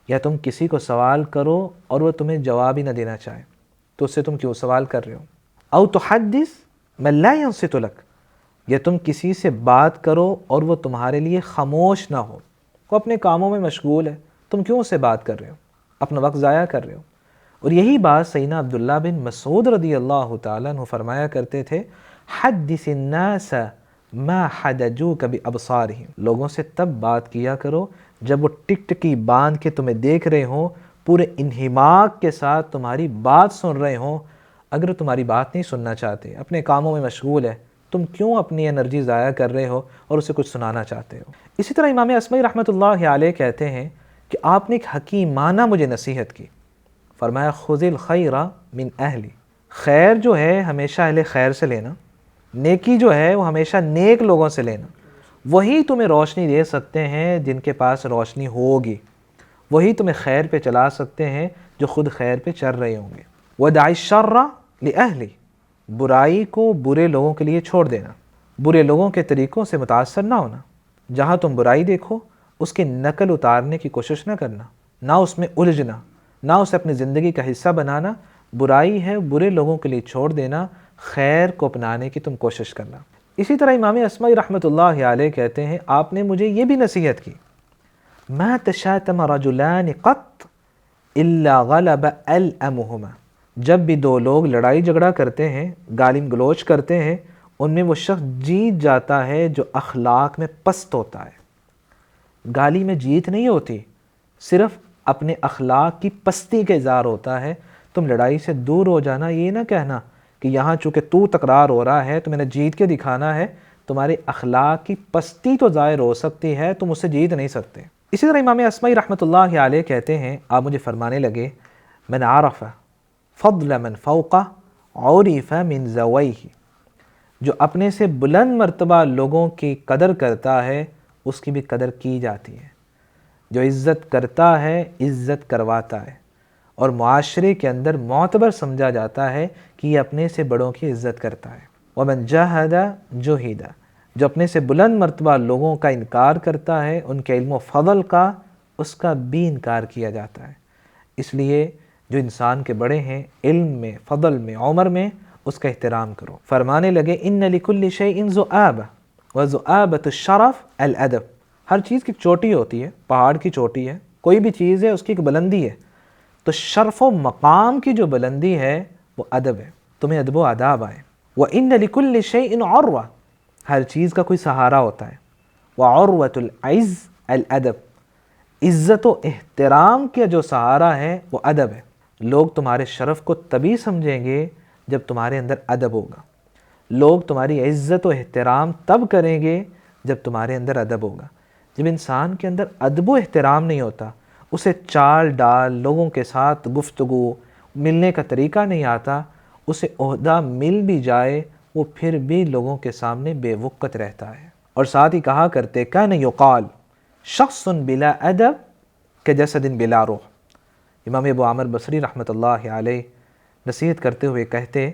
یا تم کسی کو سوال کرو اور وہ تمہیں جواب ہی نہ دینا چاہے تو اس سے تم کیوں سوال کر رہے ہو۔ او تحدث من لا ینصت لک، یا تم کسی سے بات کرو اور وہ تمہارے لیے خاموش نہ ہو، وہ اپنے کاموں میں مشغول ہے، تم کیوں اس سے بات کر رہے ہو، اپنا وقت ضائع کر رہے ہو۔ اور یہی بات سیدنا عبداللہ بن مسعود رضی اللہ تعالیٰ عنہ فرمایا کرتے تھے، حدث الناس ما حدجوک بابصارہم، لوگوں سے تب بات کیا کرو جب وہ ٹک ٹکی باندھ کے تمہیں دیکھ رہے ہوں، پورے انہماک کے ساتھ تمہاری بات سن رہے ہوں۔ اگر تمہاری بات نہیں سننا چاہتے، اپنے کاموں میں مشغول ہے، تم کیوں اپنی انرجی ضائع کر رہے ہو اور اسے کچھ سنانا چاہتے ہو۔ اسی طرح امام اصمعی رحمۃ اللہ علیہ کہتے ہیں کہ آپ نے ایک حکیمانہ مجھے نصیحت کی، فرمایا خذ الخیر من اہلی، خیر جو ہے ہمیشہ اہل خیر سے لینا، نیکی جو ہے وہ ہمیشہ نیک لوگوں سے لینا، وہی تمہیں روشنی دے سکتے ہیں جن کے پاس روشنی ہوگی، وہی تمہیں خیر پہ چلا سکتے ہیں جو خود خیر پہ چل رہے ہوں گے۔ وَدَعِ الشَّرَّ لِأَهْلِ، برائی کو برے لوگوں کے لیے چھوڑ دینا، برے لوگوں کے طریقوں سے متاثر نہ ہونا، جہاں تم برائی دیکھو اس کی نقل اتارنے کی کوشش نہ کرنا، نہ اس میں الجھنا، نہ اسے اپنی زندگی کا حصہ بنانا، برائی ہے برے لوگوں کے لیے چھوڑ دینا، خیر کو اپنانے کی تم کوشش کرنا۔ اسی طرح امام اصمعی رحمۃ اللہ علیہ کہتے ہیں آپ نے مجھے یہ بھی نصیحت کی، ما تشاتم رجلان قط الا غلب الامہما، جب بھی دو لوگ لڑائی جھگڑا کرتے ہیں، گالی گلوچ کرتے ہیں، ان میں وہ شخص جیت جاتا ہے جو اخلاق میں پست ہوتا ہے۔ گالی میں جیت نہیں ہوتی، صرف اپنے اخلاق کی پستی کا اظہار ہوتا ہے۔ تم لڑائی سے دور ہو جانا، یہ نہ کہنا کہ یہاں چونکہ تو تکرار ہو رہا ہے تو میں نے جیت کے دکھانا ہے، تمہارے اخلاق کی پستی تو ظاہر ہو سکتی ہے، تم اس سے جیت نہیں سکتے۔ اسی طرح امام اصمعی رحمۃ اللہ علیہ کہتے ہیں آپ مجھے فرمانے لگے، من عرف فضل من فوقہ عرف من ذویہ، جو اپنے سے بلند مرتبہ لوگوں کی قدر کرتا ہے اس کی بھی قدر کی جاتی ہے، جو عزت کرتا ہے عزت کرواتا ہے، اور معاشرے کے اندر معتبر سمجھا جاتا ہے کہ یہ اپنے سے بڑوں کی عزت کرتا ہے۔ ومن جاہد جوہد، جو اپنے سے بلند مرتبہ لوگوں کا انکار کرتا ہے، ان کے علم و فضل کا، اس کا بھی انکار کیا جاتا ہے۔ اس لیے جو انسان کے بڑے ہیں علم میں، فضل میں، عمر میں، اس کا احترام کرو۔ فرمانے لگے ان لکل شیء ذؤابہ وذؤابۃ الشرف الادب، ہر چیز کی چوٹی ہوتی ہے، پہاڑ کی چوٹی ہے، کوئی بھی چیز ہے اس کی ایک بلندی ہے، تو شرف و مقام کی جو بلندی ہے وہ ادب ہے، تمہیں ادب و آداب آئے۔ وَإِنَّ لِكُلِّ شَيْءٍ عُرْوَةٍ، ہر چیز کا کوئی سہارا ہوتا ہے۔ وَعُرْوَةُ الْعِزِّ الْأَدَب، عزت و احترام کا جو سہارا ہے وہ ادب ہے۔ لوگ تمہارے شرف کو تبھی سمجھیں گے جب تمہارے اندر ادب ہوگا، لوگ تمہاری عزت و احترام تب کریں گے جب تمہارے اندر ادب ہوگا۔ جب انسان کے اندر ادب و احترام نہیں ہوتا، اسے چال ڈال، لوگوں کے ساتھ گفتگو، ملنے کا طریقہ نہیں آتا، اسے عہدہ مل بھی جائے وہ پھر بھی لوگوں کے سامنے بے وقت رہتا ہے۔ اور ساتھ ہی کہا کرتے کان یقال شخص بلا ادب کجسد بلا روح، امام ابو عامر بصری رحمۃ اللہ علیہ نصیحت کرتے ہوئے کہتے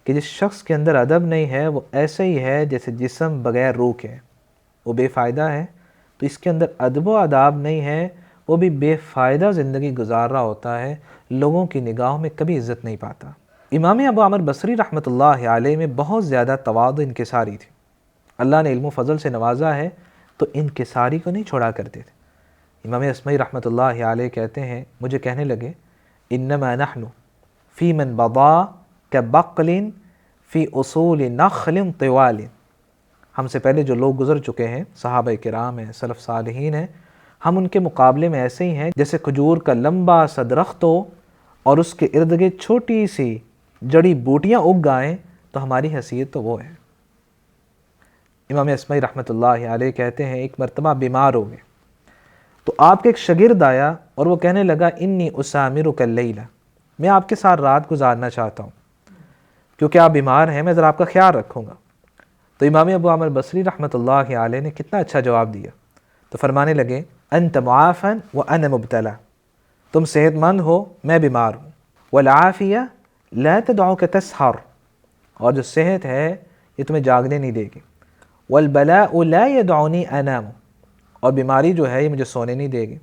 کہ جس شخص کے اندر ادب نہیں ہے وہ ایسے ہی ہے جیسے جسم بغیر روح کے، وہ بے فائدہ ہے۔ تو اس کے اندر ادب و آداب نہیں ہے، وہ بھی بے فائدہ زندگی گزار رہا ہوتا ہے، لوگوں کی نگاہوں میں کبھی عزت نہیں پاتا۔ امام ابو عامر بصری رحمۃ اللہ علیہ میں بہت زیادہ تواضع انکساری تھی، اللہ نے علم و فضل سے نوازا ہے تو انکساری کو نہیں چھوڑا کرتے تھے۔ امام اصمعی رحمۃ اللہ علیہ کہتے ہیں مجھے کہنے لگے انما نحن فی من بضا کبقل فی اصول نخل طوال، ہم سے پہلے جو لوگ گزر چکے ہیں، صحابہ کرام ہیں، سلف صالحین ہیں، ہم ان کے مقابلے میں ایسے ہی ہیں جیسے کھجور کا لمبا سا درخت ہو اور اس کے ارد گرد چھوٹی سی جڑی بوٹیاں اگ آئیں تو ہماری حیثیت تو وہ ہے۔ امام اصمعی رحمۃ اللہ علیہ کہتے ہیں ایک مرتبہ بیمار ہو گئے تو آپ کے ایک شاگرد آیا اور وہ کہنے لگا انی اسامرک اللیلہ، میں آپ کے ساتھ رات گزارنا چاہتا ہوں کیونکہ آپ بیمار ہیں، میں ذرا آپ کا خیال رکھوں گا۔ تو امام ابو عامر بصری رحمۃ اللہ علیہ نے کتنا اچھا جواب دیا، تو فرمانے لگے انت معافن وانا مبتلا، تم صحت مند ہو میں بیمار ہوں، والعافیہ لا تدعوک تسحر، اور جو صحت ہے یہ تمہیں جاگنے نہیں دے گی، والبلاء لا يدعنی انام، اور بیماری جو ہے یہ مجھے سونے نہیں دے گی،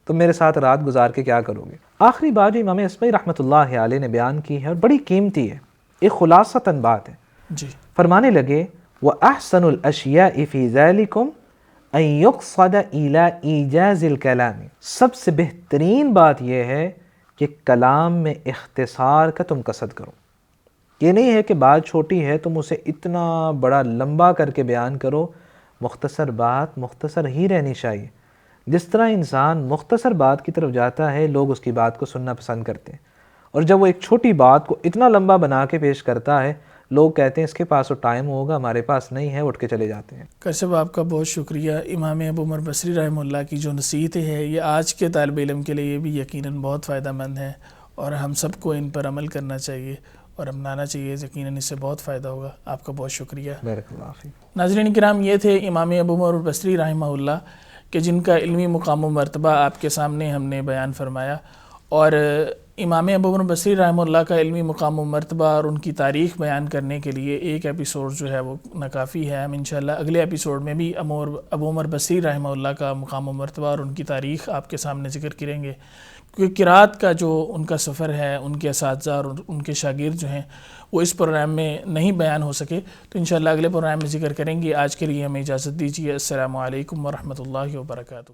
تم میرے ساتھ رات گزار کے کیا کرو گے؟ آخری بات جو امام اصبعی رحمۃ اللہ علیہ نے بیان کی ہے اور بڑی قیمتی ہے، ایک خلاصتاً بات ہے، جی فرمانے لگے وَأَحْسَنُ الْأَشْيَاءِ فِي ذَلِكُمْ أَن يُقْصَدَ إِلَىٰ إِيجَازِ الْكَلَامِ، سب سے بہترین بات یہ ہے کہ کلام میں اختصار کا تم قصد کرو، یہ نہیں ہے کہ بات چھوٹی ہے تم اسے اتنا بڑا لمبا کر کے بیان کرو، مختصر بات مختصر ہی رہنی چاہیے، جس طرح انسان مختصر بات کی طرف جاتا ہے لوگ اس کی بات کو سننا پسند کرتے ہیں، اور جب وہ ایک چھوٹی بات کو اتنا لمبا بنا کے پیش کرتا ہے لوگ کہتے ہیں اس کے پاس تو ٹائم ہوگا ہمارے پاس نہیں ہے، اٹھ کے چلے جاتے ہیں۔ قاری صاحب آپ کا بہت شکریہ۔ امام ابو عمر بصری رحمہ اللہ کی جو نصیحتیں ہیں یہ آج کے طالب علم کے لیے بھی یقیناً بہت فائدہ مند ہیں، اور ہم سب کو ان پر عمل کرنا چاہیے اور اپنانا چاہیے، یقیناً اس سے بہت فائدہ ہوگا۔ آپ کا بہت شکریہ۔ بارک اللہ فیک۔ ناظرین کرام، یہ تھے امام ابو عمر بصری رحمہ اللہ کہ جن کا علمی مقام و مرتبہ آپ کے سامنے ہم نے بیان فرمایا، اور امام ابو عمر بصری رحمہ اللہ کا علمی مقام و مرتبہ اور ان کی تاریخ بیان کرنے کے لیے ایک ایپیسوڈ جو ہے وہ ناکافی ہے۔ ہم انشاءاللہ اگلے ایپیسوڈ میں بھی ابو عمر بصری رحمہ اللہ کا مقام و مرتبہ اور ان کی تاریخ آپ کے سامنے ذکر کریں گے، کیونکہ قرات کا جو ان کا سفر ہے، ان کے اساتذہ اور ان کے شاگرد جو ہیں وہ اس پروگرام میں نہیں بیان ہو سکے، تو انشاءاللہ اگلے پروگرام میں ذکر کریں گے۔ آج کے لیے ہمیں اجازت دیجیے۔ السلام علیکم ورحمۃ اللہ وبرکاتہ۔